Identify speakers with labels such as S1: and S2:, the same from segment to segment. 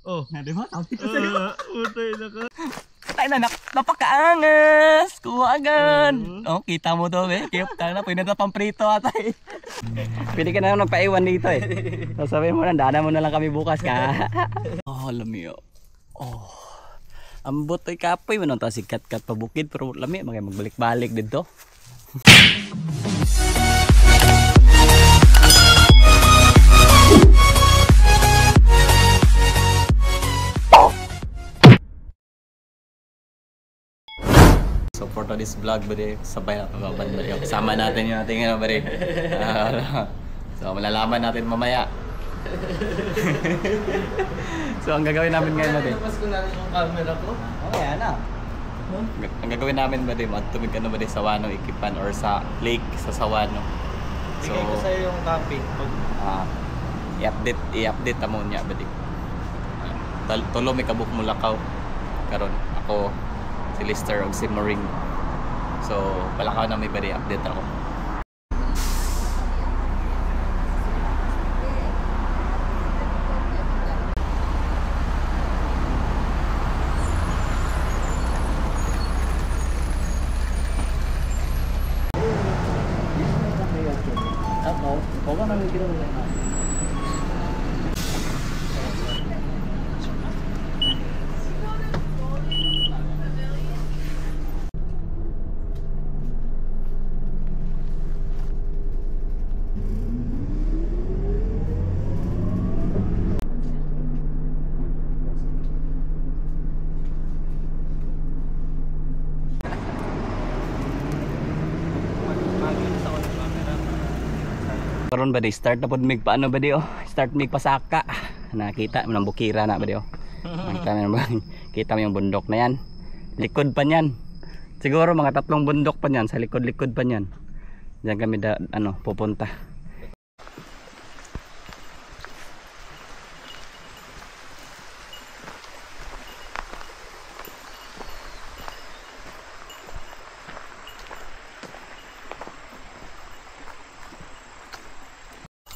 S1: Oh,
S2: na di ba? Sabi ko sa'yo.
S1: Utay na ka.
S2: Tay na, napakaangas! Kuha agad! Oh, kita mo to eh. Kiyop tayo na, pwede na pamprito ata eh. Pwede ka na magpaiwan dito eh. Sasabihin mo na, daanan mo na lang kami bukas ka. Oh, lami oh. Oh. Ambot ay kapoy mo nang si kat-kat pa bukid pero lami magbalik-balik dito. So for today's vlog buddy, sabay na pagbaban buddy. Kasama natin yung ating ano buddy. So malalaman natin mamaya. So ang gagawin namin ngayon buddy.
S1: Tapos ko na rin yung camera ko.
S2: Okay, ano? Ang gagawin namin buddy, magtumig ano buddy sa Sawano Ikipan or sa lake sa Sawano.
S1: So, bigay ko sa'yo yung camping.
S2: I-update mo niya buddy. Tulo may kabuk Mulakaw. Karon ako si Lister og si Maring. So palakaw na may buddy, update ako. Ako na nang kilo na. Karon ba di start na pod mig paano ba di oh? Start mig pasaka. Nakita mo nang bukira na ba di oh? Kita mo yung bundok na yan. Likod pa niyan. Siguro mga 3 bundok pa niyan, sa likod-likod pa niyan. Diyan kami pupunta.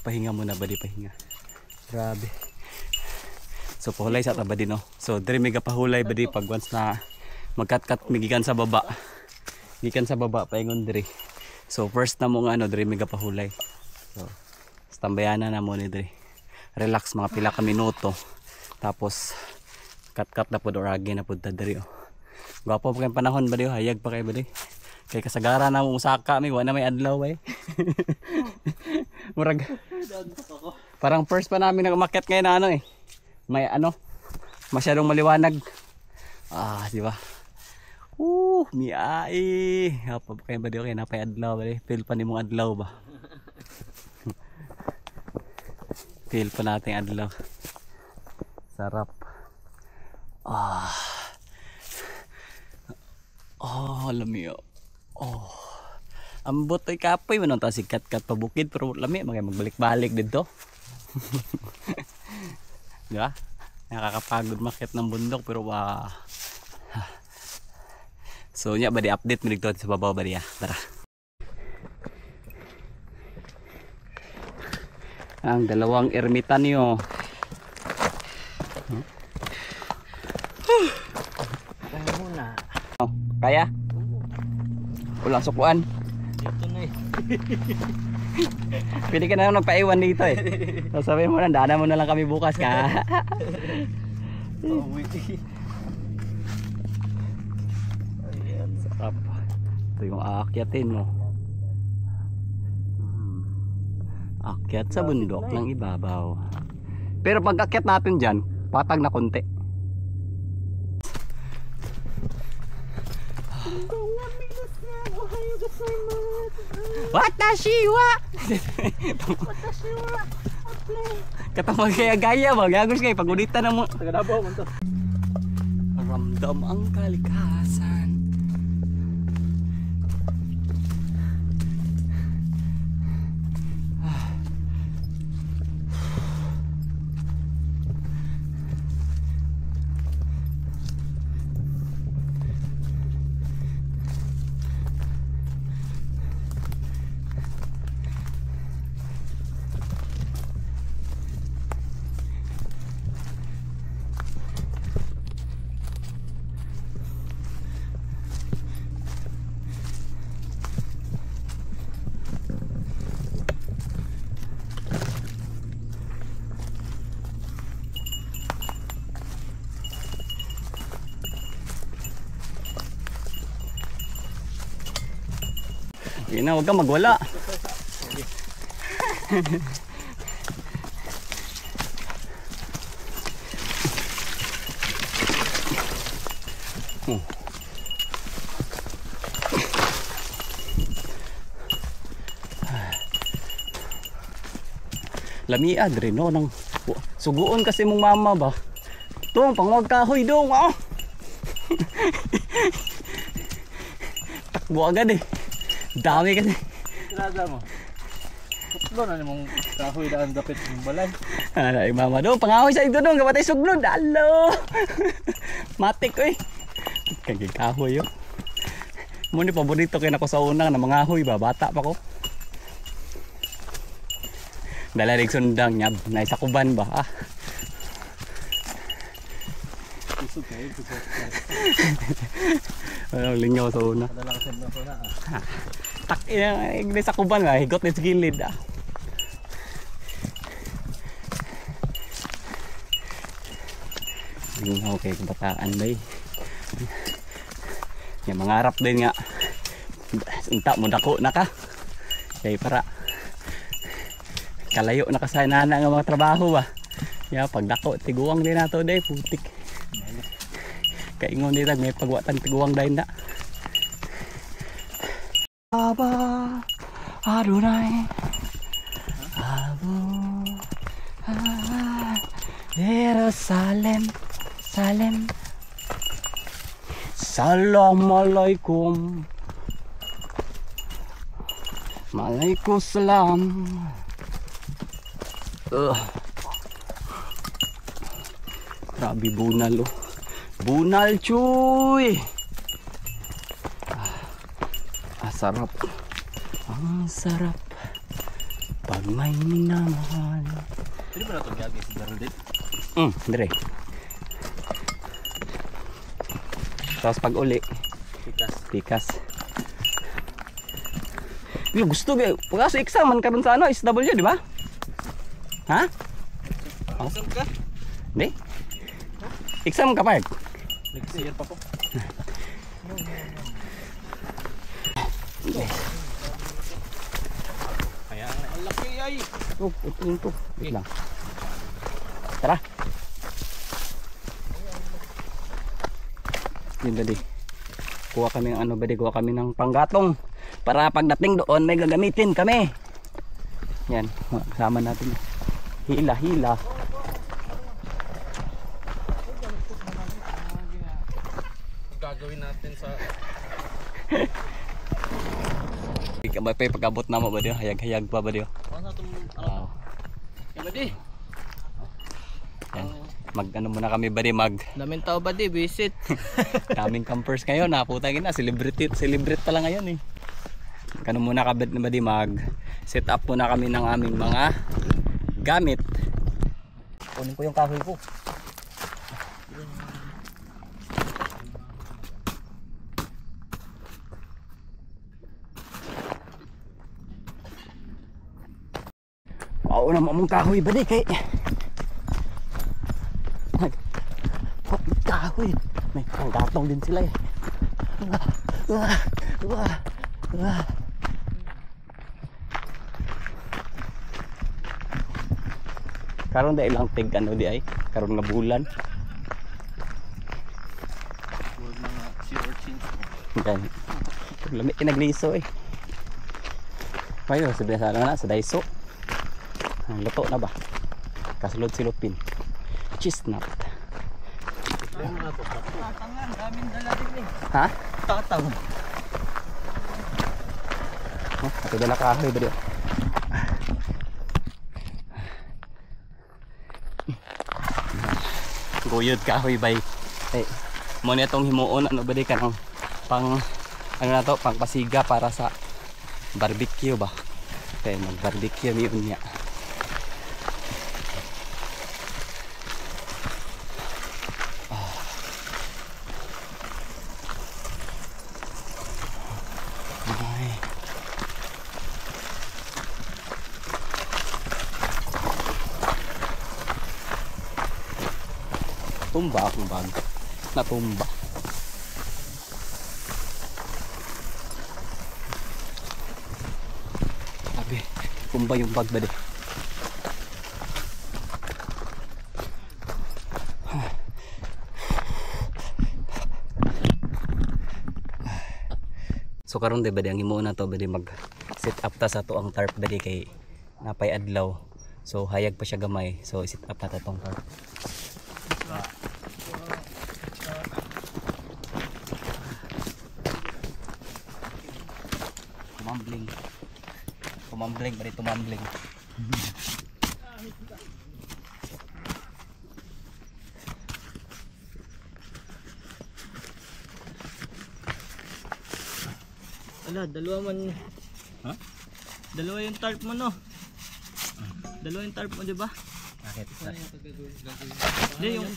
S2: Pahinga muna ba di pahinga. Grabe. So pahulay sa taba din no. So diri may gapahulay ba di pag once na magkat-kat migikan sa baba. Gikan sa baba paingon diri. So first na mo nga diri may gapahulay. So stambayanan na mo ni diri. Relax mga pila ka minuto. Tapos kat-kat na pud or agi na pud ta diri oh. Gwapo pa kay panahon ba di hayag pa kay ba di. Kay kasagaran na mo usaka mi wa na may adlaw eh. Murag parang first pa namin nag-umakyat ngayon na may masyadong maliwanag. Di ba? Miai. Apa kay ba di okay napay adlaw ba di? Feel pa nimong adlaw ba? Feel pa nating adlaw. Sarap. Lami oh. Ambot ay kapoy mo nang si kat-kat pa bukid pero lami magbalik-balik dito. Di ba? Nakakapagod makit ng bundok pero so nya ba di update mo dito sa babaw ba di tara. Ang dalawang ermitanyo.
S1: Kaya muna.
S2: Kaya? Ulang sukuan.
S1: Dito na eh.
S2: Pwede ka na magpaiwan dito eh. Sasabihin mo na, daanan mo na lang kami bukas ka. Ayan, sarap. Ito yung aakyatin mo. Akyat sa bundok ng ibabaw. Pero pag akyat natin dyan, patag na konti. Watashi wa katama gaya-gaya ba gagos kay pagudita na mo tagadabaw man to. Ramdam ang kalikasan. Sige na, huwag kang magwala. Lamia dre no nang suguon kasi mong mama ba. Tong pangwag kahoy dong ah. Takbo agad eh. Dami kasi.
S1: Tinada mo. Tuklo na mong kahoy daan dapit ng balay.
S2: Ay mama dong pangahoy sa ito dong kapatay suglod. Hello. Matik eh. Kagi kahoy yo. Mo ni paborito kay nako sa unang na mangahoy ba bata pa ko. Dala rig sundang nyab na isa kuban ba ah.
S1: Kusog kayo, kusog.
S2: Ano lingaw sa una.
S1: Kadala ka sa una ah.
S2: Tak ina sa kuban ba higot ni gilid ah. Lingaw kay kabataan bay. Ya mangarap din nga. Unta mo dako na ka. Kay para kalayo na kasanana nga mga trabaho ba. Ya pagdako tiguang din nato day putik. Kaingon nila may pagwatan tiguang day na. Aba Adonai Abu Jerusalem Salem Assalamualaikum Waalaikumsalam. Grabe bunal oh. Bunal cuy. Sarap. Ang sarap pag may minamahal.
S1: Pwede ba na itong gagawin si Darudit?
S2: Dire. Tapos pag uli, tikas. Yung gusto kayo, pagkaso exam man karon sa ano, SW, di ba? Ha?
S1: Exam ka?
S2: Hindi. Exam ka pa.
S1: Next year pa po. Kaya ang laki ay.
S2: Ito. Wait lang. Tara. Yun dali. Kuha kami ng ano ba, kuha kami ng panggatong. Para pagdating doon may gagamitin kami. Yan, kasama natin. Hila.
S1: Gagawin natin sa
S2: May pagabot na mo ba diyo? Hayag pa ba diyo?
S1: ano itong
S2: Wow.
S1: Badi?
S2: Yan. Ano muna kami ba mag
S1: Daming tao Badi, visit.
S2: daming campers ngayon, naputangin na, celebrate pa lang ngayon eh. Kano muna kabit na ba di mag set up muna kami ng aming mga gamit. Kunin ko yung kahoy ko. Oo naman mong kahoy ba di kay kahoy. May panggatong din sila eh. Karon dahil lang tig ano di ay karon nga bulan.
S1: Huwag mga sea urchins.
S2: Yan. Lami kinagliso eh. Payo sabi sa na sa Daiso. Ang luto na ba? Kasulod silupin. Chestnut.
S1: Tatangan, daming dala din eh.
S2: Ha?
S1: Tatang.
S2: Oh, ato dala kahoy ba di? Guyod kahoy bay. Eh, mo ni atong himuon ano ba di kanang pang ano na to, pang pasiga para sa barbecue ba? Kaya mag-barbecue ni unya. Tumba akong bag. Natumba. tumba yung bag ba di. So karon di ba di ang himo na to ba di mag set up ta sa to ang tarp ba di kay napay adlaw. So hayag pa siya gamay. So set up na ta tong tarp. Tumambling. Tumambling ba di tumambling.
S3: Ala, dalawa man.
S2: Ha?
S3: Dalawa yung tarp mo no. Dalawa yung tarp mo, di ba?
S2: Bakit?
S3: Hindi yung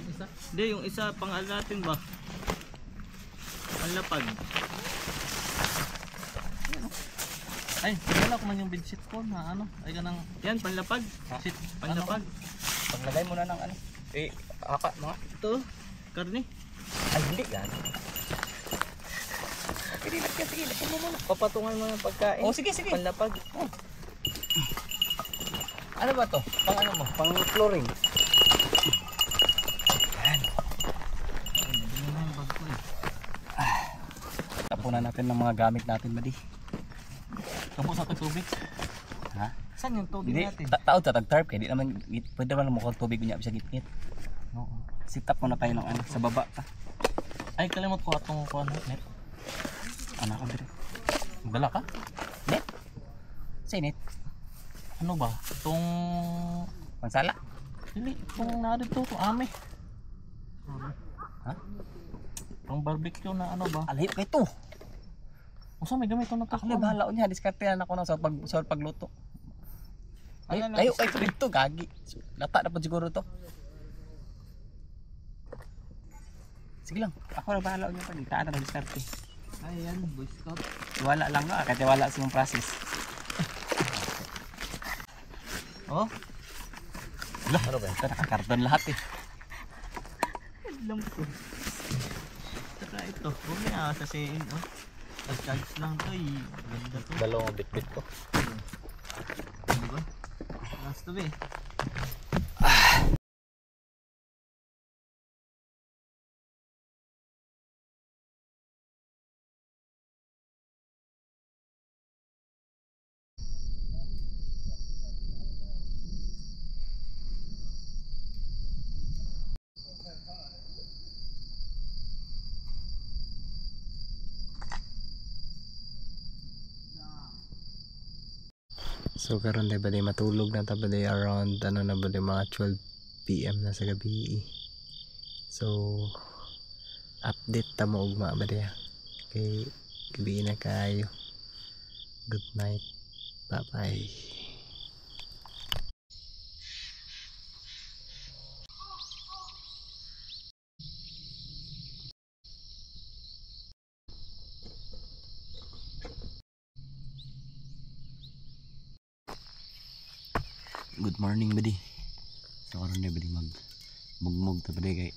S3: isa. Hindi yung isa pang alatin ba? Panlapag.
S1: Ay, wala ko man yung bedsheet ko na ano. Ay ganang
S3: Yan, panlapag.
S1: shit.
S3: Panlapag.
S2: Paglagay mo na ng ano. Eh, aka mga.
S3: Ito, karne.
S2: Ay, hindi yan. Sige, sige, lagyan mo muna.
S3: Papatungan mo ng pagkain.
S2: Oh, sige, sige.
S3: Panlapag.
S2: Oh. Ano ba to? Pang ano mo? Pang flooring. Yan. Tapunan natin ng mga gamit natin, Madi.
S1: Tapos sa tubig.
S2: Ha?
S3: Saan yung tubig
S2: Hindi,
S3: natin?
S2: taod sa tag-tarp kaya di naman, pwede naman mo kung tubig niya sa gitgit.
S1: Oo.
S2: Sit up muna tayo ng ano, sa baba pa.
S1: Ay, kalimot ko atong kuan net.
S2: Ano ka dire?
S1: Dala ka?
S2: Net? Say net?
S1: Ano ba? Tong
S2: Pansala?
S1: dili tong na dito to ame.
S2: Ha?
S1: Tong barbecue na ano ba?
S2: Alay pa ito.
S1: Usa may gamit to na to.
S2: Ako na bahala niya, diskartehan ako na sa pagluto. Ay,
S3: Ano na-
S2: layo kay dito gagi. Lata na po siguro to. Sige lang, ako na bahala niya pag itaan na diskarte.
S3: Ayan, Boy Scout.
S2: Wala lang nga, kahit wala sa mong process.
S3: Oh,
S2: Wala, ano ba? Ito nakakarton lahat eh.
S3: alam ko. Saka ito, huwag na sasayin, oh. Nag-charge lang to, eh. Ganda to.
S2: Dalawang bit-bit ko.
S3: Ano ba? Last to be.
S2: So karon day bali matulog na ta bali around ano na bali mga 12 PM na sa gabi. So update ta mo ugma bali. Kay gabi na kayo. Good night. Bye bye. Good morning buddy. So karon day bali mag mugmug ta bali kay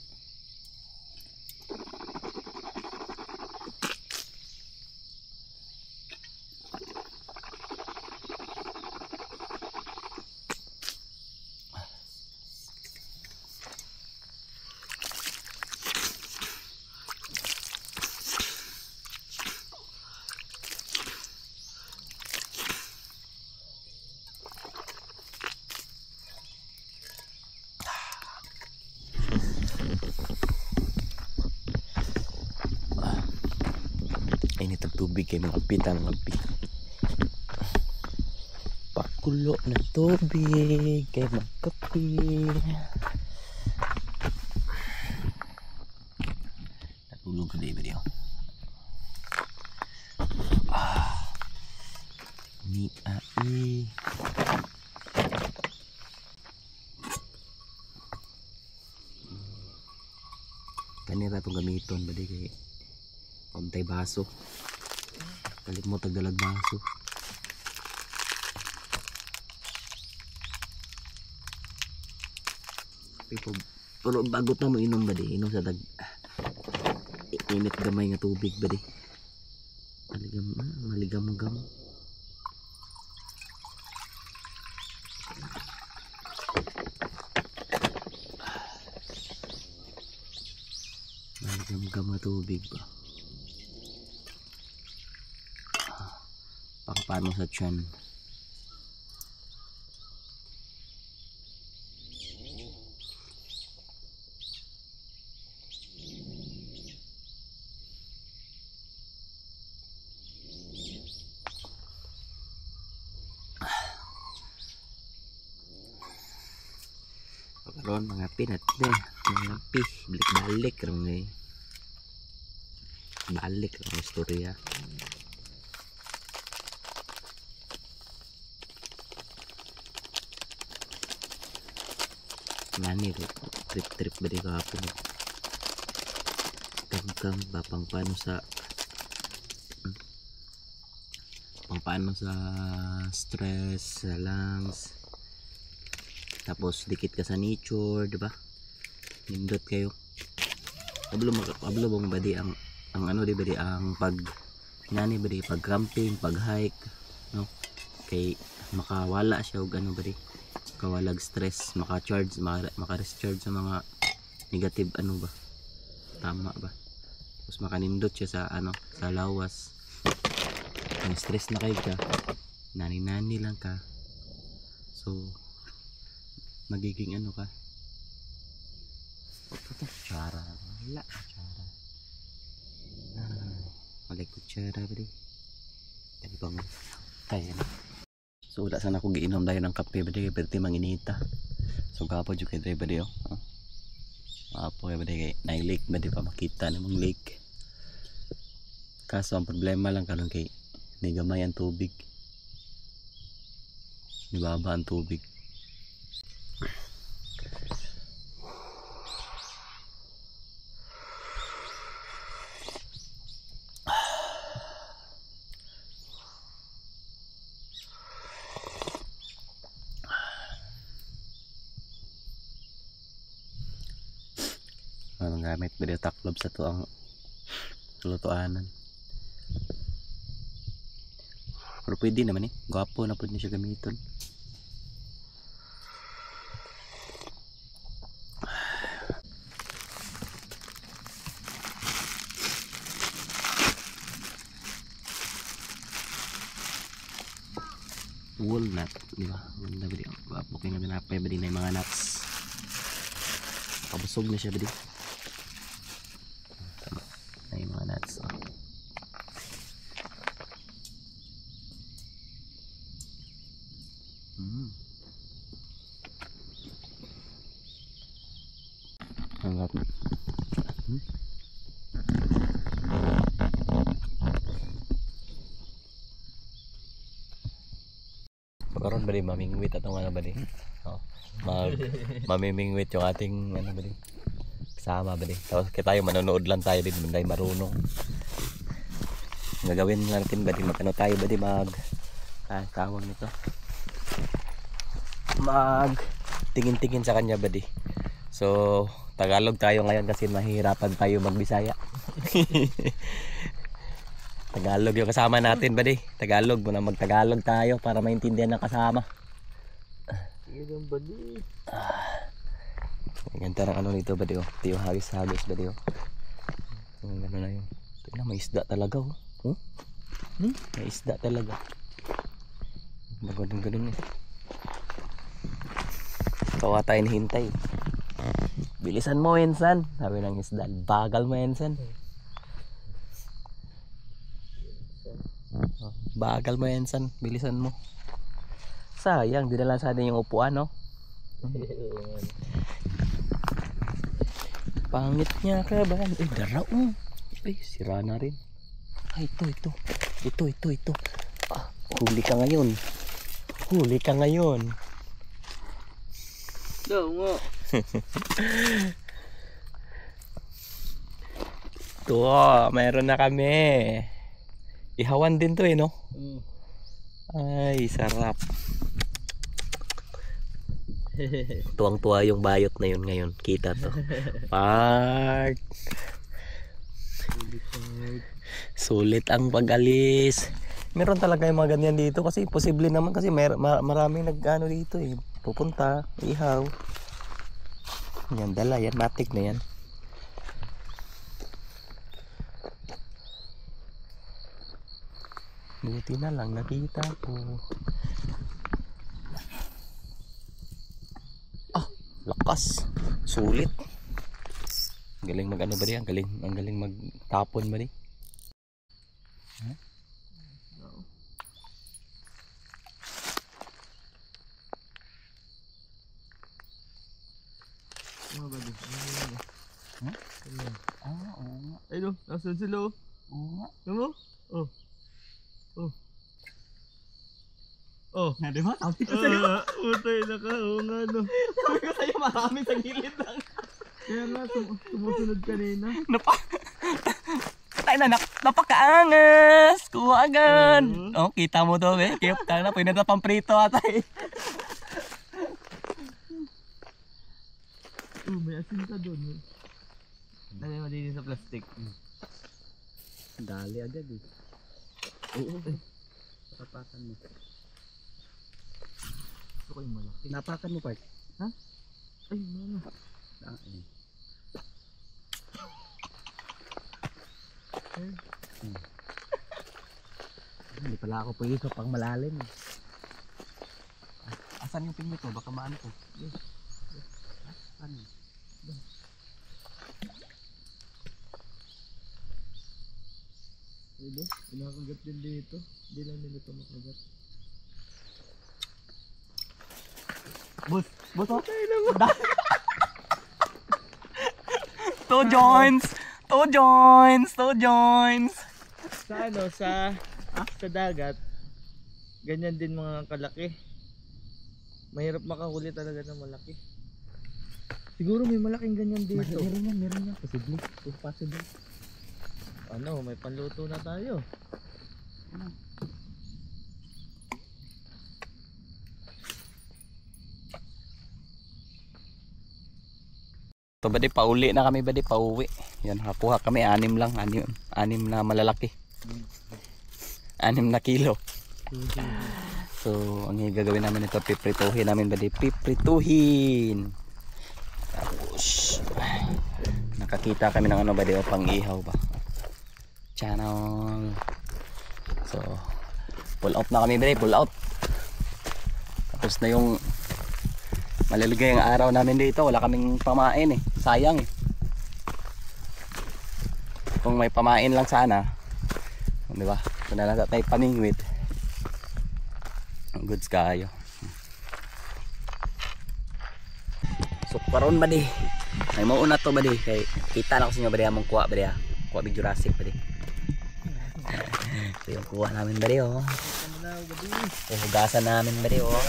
S2: init ang tubig kay magpitan magpi. Pakulo na tubig kay magkapi. Natulog ka day video. Ni ai. Kanira itong gamiton ba di kay pagtay baso. Kalit mo tagdalag baso. Pero bago na mo inom ba di? Inom sa tag init gamay nga tubig ba di? Maligam-gam.
S3: Gam-gam nga tubig ba? Pangpano sa tiyan. Pagkaroon mga pinat na mga pi balik-balik rin eh. Balik ang istorya. Nani trip ba di kahapon? Kam ba pangpano sa stress sa lungs, tapos dikit ka sa nature, di ba? Nindot kayo. Ablo bang badi ang ano di badi ang pag nani badi pag camping, pag hike, no? Kay makawala siya og ano badi kawalag stress, maka-recharge sa mga negative ano ba, tama ba, tapos makanindot siya sa ano, sa lawas. Kung stress na kayo ka, nani-nani lang ka, so magiging ano ka, kutsara, wala kutsara, wala kutsara ba di, yan bang kaya na. So wala sana ako giinom dahil ng kape ba di, pero manginita. So gapo dyan kay driver di, gapo kay ba di, kay na-lake ba di pa makita na mong lake. Kaso ang problema lang karon kay nigamay ang tubig, nibaba ang tubig. Ang gamit ba di taklob sa tuang lutuanan. Pero pwede naman eh, gwapo na pwede siya gamiton. Walnut, di ba? Ganda ba di? Gwapo kayo nga binapay ba di na yung mga nuts. Pabusog na siya ba di? Tama, na yung mga nuts. Anggap pagkaroon ba di mamingwit at ano ba di, mamimingwit yung ating ano ba di, kasama ba di, tapos kita tayo manonood lang tayo din, hindi marunong. Gagawin natin ba di, magano tayo ba di, tawag nito, mag tingin-tingin sa kanya ba di. So Tagalog tayo ngayon kasi mahihirapan tayo magbisaya. Tagalog yung kasama natin ba di? Tagalog, muna magtagalog tayo para maintindihan ng kasama.
S1: Yan ba di?
S3: Ganda ng ano nito ba di? Tiyo hagis-hagis ba di? Gano'n na yun. Ito na, may isda talaga oh. May isda talaga. Ganun eh. Kawa tayo nahintay. Bilisan mo Ensan, sabi ng isda. Bagal mo Ensan. Bagal mo Ensan, bilisan mo. Sayang, dinala sa atin yung upuan no. Pangit niya ka ba? Dara sira na rin. Ito. Huli ka ngayon.
S1: Daw nga.
S3: Ito, mayroon na kami. Ihawan din to no? Ay, sarap. Tuwang-tuwa yung bayot na yun ngayon. Kita to. Park. Sulit ang pag-alis. Meron talaga yung mga ganyan dito kasi posible naman kasi maraming nag-ano dito eh. Pupunta, ihaw. Yan, dala yan, matik na yan. Buti na lang nakita ko. Ah, lakas. Sulit. Galing mag ano ba rin? Ang galing magtapon ba rin?
S2: Oo nga.
S1: Ay no, nasan sila oh?
S2: Oo nga.
S1: Ano mo? Oh. Oh. Oh.
S2: Na, di ba? Sabi ko sa'yo.
S1: Utay na ka. Oo nga no.
S2: Sabi ko sa'yo marami sa gilid lang.
S1: Kaya nga, sumusunod kanina.
S2: Tayo na, napakaangas! Kuha agad! Oh, kita mo to eh. Kaya tayo na, pwede na pamprito ata eh.
S1: Oh, may asin ka doon. Lagay mo din sa plastic.
S2: Dali agad eh. Oo. Napakan mo.
S1: Gusto ko yung malaki.
S2: Napakan mo, Part.
S1: Ay, ano?
S3: Hindi pala ako pwede sa pang malalim.
S2: Asan yung ping nito? Baka maano ko. Ano?
S1: Pwede? Pinakagat din dito. Hindi lang nila ito makagat.
S2: Boss, oh. Two joints!
S1: Sa ano, sa dagat, ganyan din mga kalaki. Mahirap makahuli talaga ng malaki. Siguro may malaking ganyan dito.
S3: Meron yan. Possible.
S1: Ano, may panluto na tayo.
S2: Ito ba di, pauli na kami ba di, pauwi. Yan, hakuha kami, anim na malalaki. 6 na kilo. So, ang gagawin namin ito, piprituhin namin ba di, piprituhin. Tapos, nakakita kami ng ano ba di, pang ihaw ba. Channel. So, pull out na kami ba di, pull out. Tapos na yung maliligay ang araw namin dito, wala kaming pamain eh, sayang eh. Kung may pamain lang sana, di ba? Kung nalaga tayo paningwit, goods kayo. So karon ba di, ay mauna to ba di, kay kita na ko sa inyo ba di, among kuha ba di, kuha big Jurassic ba di. So yung kuha namin ba di oh, hugasan namin ba di oh.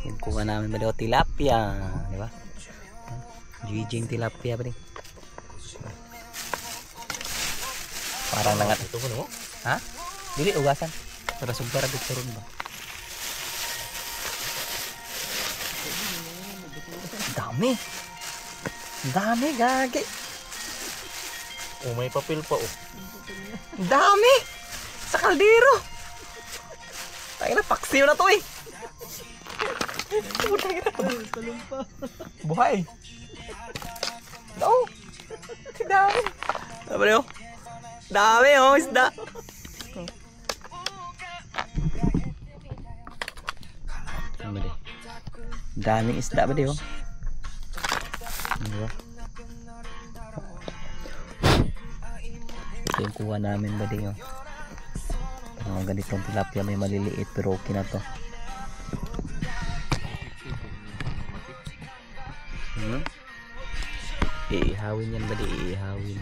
S2: Yung kuha namin ba daw tilapia, di ba? Giging tilapia ba rin? Parang nangat ito ko, no? Ha? Dili, ugasan. Para sumpara dito rin ba? Dami! Dami, gagi!
S1: Oh, may papel pa oh.
S2: Dami! Sa kaldero! Tayo na, paksiw na to eh! Buhay. No. Dami. Apa dia? Dami oh isda. Apa dia? Dami isda ba dia? Ano? Ito yung kuha namin ba dia? Ganitong tilapia, may maliliit pero okay na to. Iihawin yan ba di? Iihawin.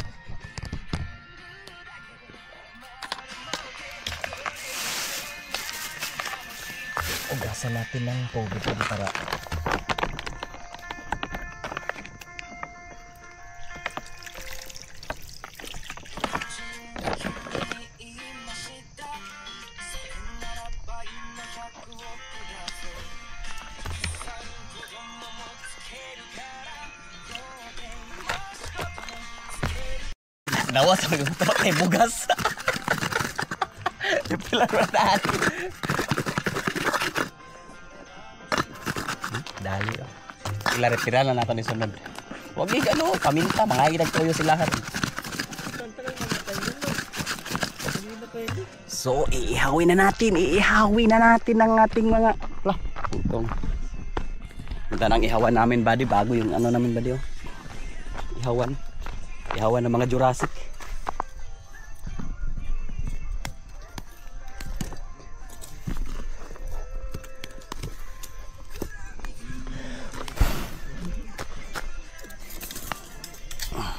S2: Ugasan natin ng tubig para nawas ang gusto kay bugas. Pilar na dali oh. Pilar na nato ni sunod. Wag ni ano, paminta mga idagtoyo sila har.
S1: pwede.
S2: So, iihawin na natin ang ating mga putong. Punta nang ihawan namin, buddy, bago yung ano namin, buddy, oh. Ihawan ng mga Jurassic.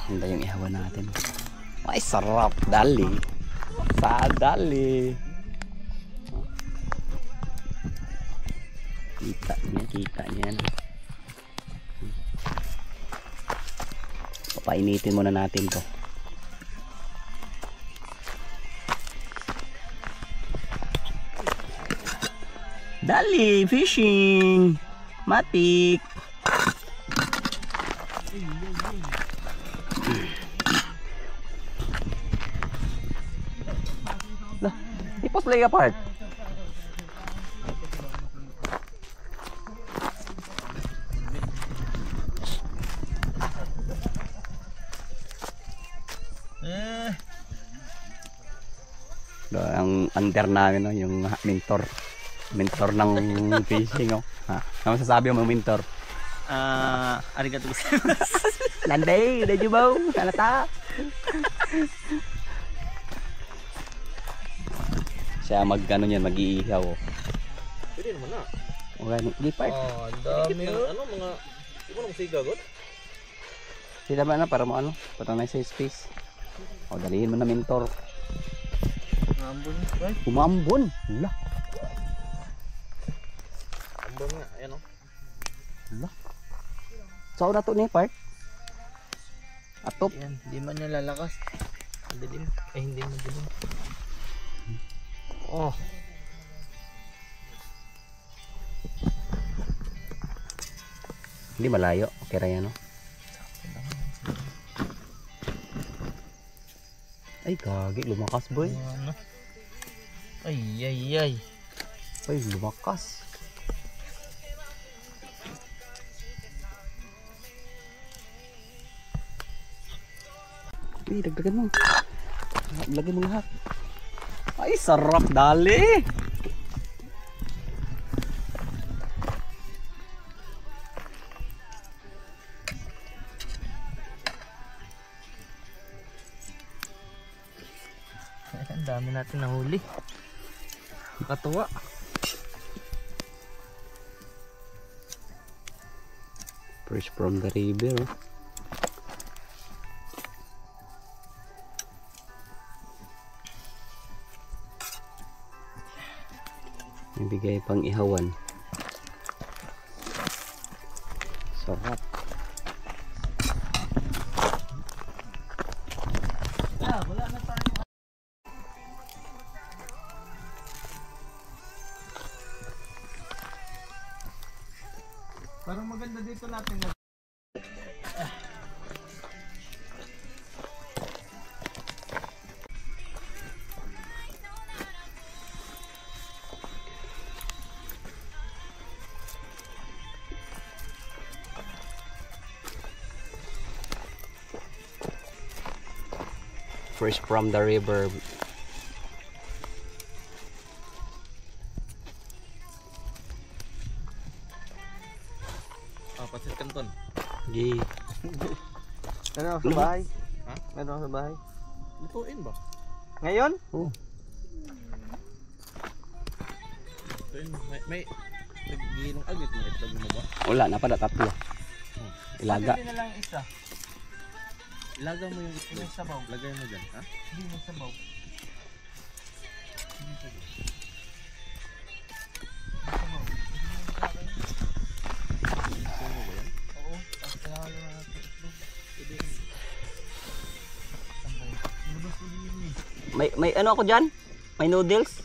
S2: Hindi yung ihawan natin. Ay, sarap, dali. Sadali. Kita niya. Papainitin muna natin to. Dali, fishing. Matik. Ipos play apart. Ang under namin, no, yung mentor ng fishing, oh. Ha, ano masasabi mo, mentor?
S1: Arigato gozaimasu.
S2: Nanday, medyo ba? Halata. Siya mag-iihaw, oh.
S1: Pwede naman na.
S2: Okay, gipart.
S1: Ang dami. Ano, mga, ikaw nang siga, God?
S2: Sila ba na, para mo ano, para na sa space. O, dalihin mo na, mentor.
S1: Ambon, right?
S2: Umambon. Hala.
S1: Ambon nga, ayan o.
S2: Hala. Saan na to ni part? Atop.
S1: Yan, hindi man niya lalakas. Madilim. Ay, hindi madilim. Oh.
S2: Hindi malayo. Okay ra yan, no? Ay, gagi. Lumakas, boy.
S1: Ano? Ay, ay, ay.
S2: Ay, lumakas. Uy, dagdagan mo. Lagyan mo lahat. Ay, sarap, dali.
S1: Ang dami natin nahuli. Katuwa.
S2: Fresh from the river, oh. Ibigay pang ihawan. Sarap.
S1: Wala na tayo. Parang maganda dito natin.
S2: Fresh from the river.
S1: Pasit kanton.
S2: Gi.
S1: Ano sa bahay?
S2: Ha?
S1: Ano sa bahay?
S3: Lutuin ba?
S1: Ngayon?
S2: Oh.
S3: Lutuin. May nagginong agit mo ito mo ba?
S2: Wala na pa tatlo. Ilaga.
S1: Hindi na lang isa.
S3: Ilaga mo yung ito.
S1: May sabaw.
S3: Lagay mo dyan, ha?
S1: Hindi may sabaw. Oo. At kailangan lang natin itlog. Lubos ko din yun eh.
S2: May ano ako diyan? May noodles.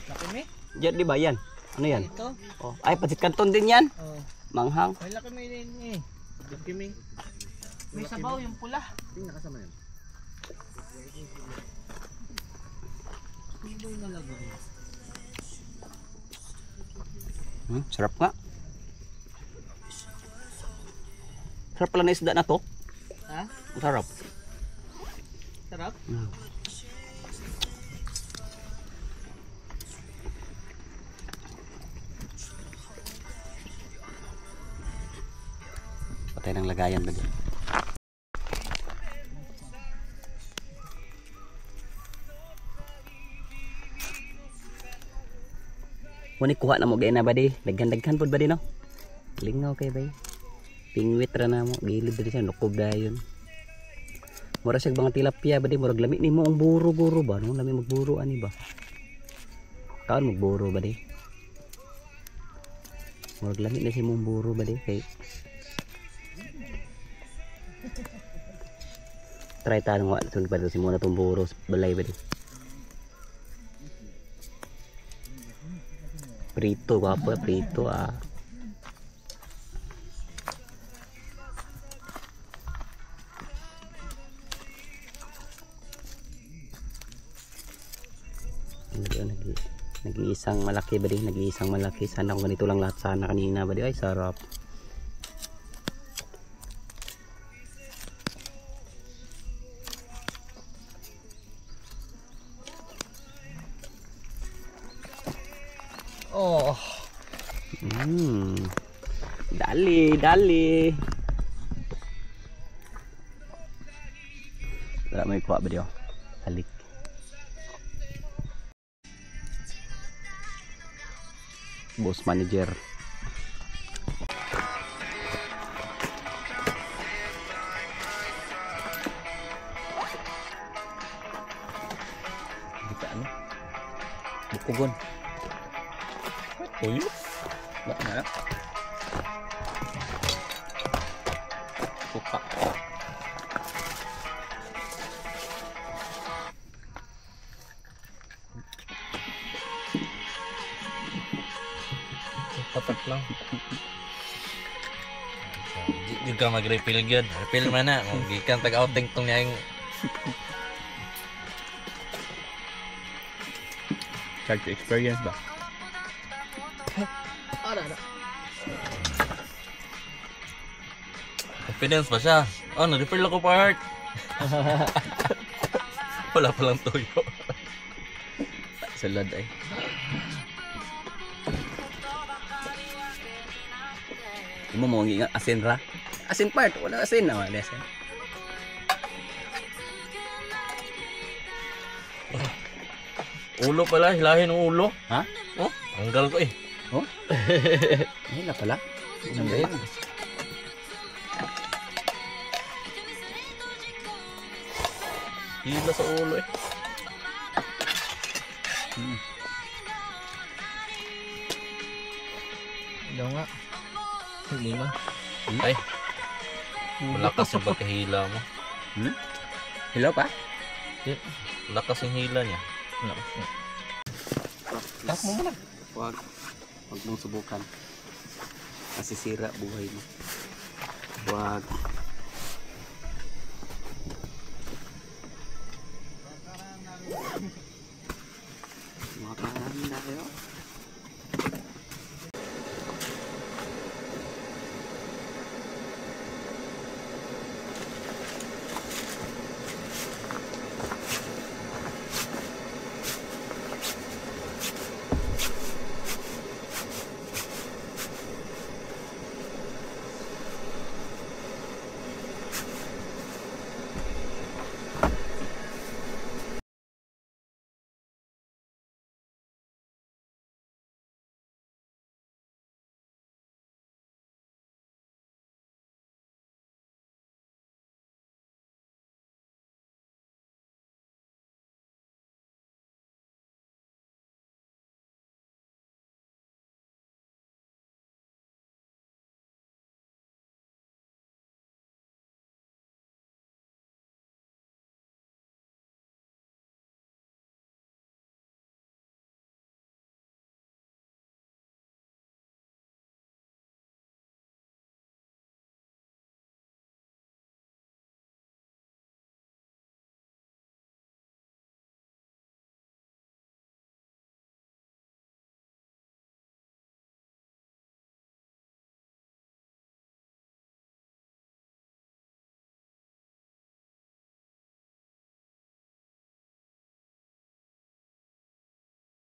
S1: Laki me?
S2: Diyan di ba yan? Ano yan?
S1: Ito?
S2: Oh, ay pasit kanton din yan.
S1: Oo.
S2: Manghang.
S1: May laki me din eh.
S3: Laki me.
S1: May sabaw yung pula.
S3: Tingnan kasama yan.
S1: Sabaw na lagay.
S2: Sarap nga. Sarap pala na isda na to.
S1: Ha?
S2: Sarap.
S1: Sarap?
S2: tayo ng lagayan ba din. Muna kuha na mo gaya na ba di? Daghan-daghan po ba di no? Lingaw kay bay. Pingwit ra na mo. Gilid ba di siya? Nukob na yun. Mura siya mga tilapia ba di? Murag lamit ni mo ang buro-buro ba? Nung lami magburo ani ba? Kaon magburo ba di? Murag lamit na siya mong buro ba di? Kay try tayo nga ito ba ito si muna itong buro balay ba di? Prito apa prito ah. Nag-iisang malaki ba di? Nag-iisang malaki. Sana kung ganito lang lahat sana kanina ba di? Ay sarap.
S1: Oh.
S2: Dali, dali. Wala may kuha ba di? Halik. Boss manager. Kita ano? Bukugon. Uy. Bak na. Buka.
S4: Patak lang. Di ka mag-refill yun. Refill man na. Gikan tag-outing tong niyang
S2: Check the experience ba?
S4: confidence pa siya. Oh, na-refill ako part. Wala palang tuyo.
S2: Salad ay. Imo mo ngi asin ra. Asin part, wala asin na wala asin.
S4: Ulo pala, hilahin ang ulo.
S2: Ha?
S4: Oh, tanggal ko eh.
S2: Oh? Hila pala. Sandali.
S4: Hila sa ulo eh.
S1: Ito nga. Hindi ma.
S4: Ay. Malakas yung pagkahila mo.
S2: Hello pa?
S4: Lakas yung hila niya.
S2: Tak mo muna. Wag mong subukan. Masisira buhay mo. Wag.